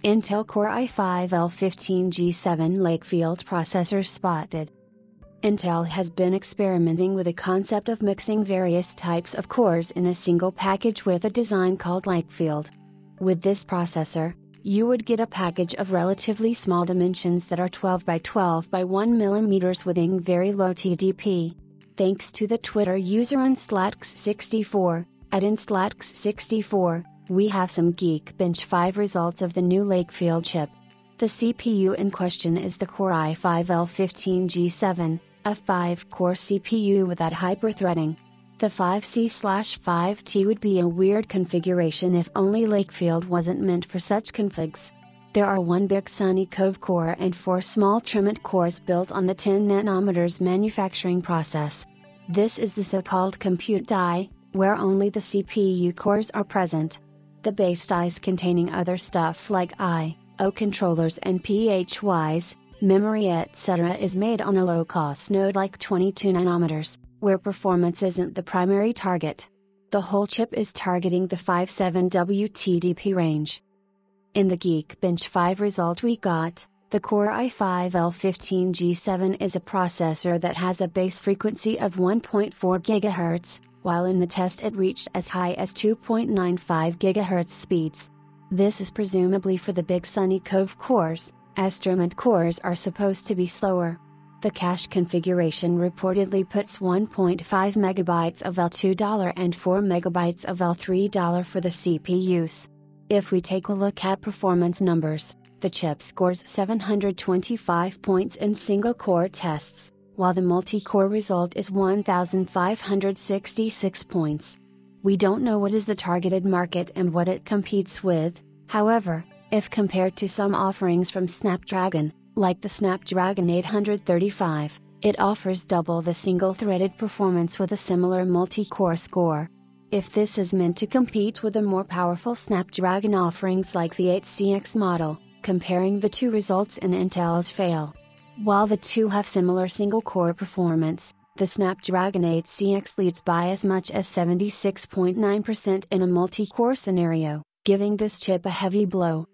Intel Core i5 L15G7 Lakefield processor spotted. Intel has been experimenting with the concept of mixing various types of cores in a single package with a design called Lakefield. With this processor, you would get a package of relatively small dimensions that are 12 by 12 by 1 mm with a very low TDP. Thanks to the Twitter user Unslax64, at Unslax64, we have some Geekbench 5 results of the new Lakefield chip. The CPU in question is the Core i5 L15G7, a 5-core CPU without hyperthreading. The 5C/5T would be a weird configuration if only Lakefield wasn't meant for such configs. There are 1 big Sunny Cove core and 4 small Trimment cores built on the 10 nanometers manufacturing process. This is the so-called compute die, where only the CPU cores are present. The base dies containing other stuff like I/O controllers and PHYs, memory etc. is made on a low-cost node like 22 nanometers, where performance isn't the primary target. The whole chip is targeting the 5.7W TDP range. In the Geekbench 5 result we got, the Core i5 L15G7 is a processor that has a base frequency of 1.4 GHz, while in the test it reached as high as 2.95 GHz speeds. This is presumably for the big Sunny Cove cores, as Trimment cores are supposed to be slower. The cache configuration reportedly puts 1.5 MB of L2 and 4 MB of L3 for the CPUs. If we take a look at performance numbers, the chip scores 725 points in single-core tests, while the multi-core result is 1,566 points. We don't know what is the targeted market and what it competes with, however, if compared to some offerings from Snapdragon, like the Snapdragon 835, it offers double the single-threaded performance with a similar multi-core score. If this is meant to compete with the more powerful Snapdragon offerings like the 8CX model, comparing the two results in Intel's fail. While the two have similar single-core performance, the Snapdragon 8CX leads by as much as 76.9% in a multi-core scenario, giving this chip a heavy blow.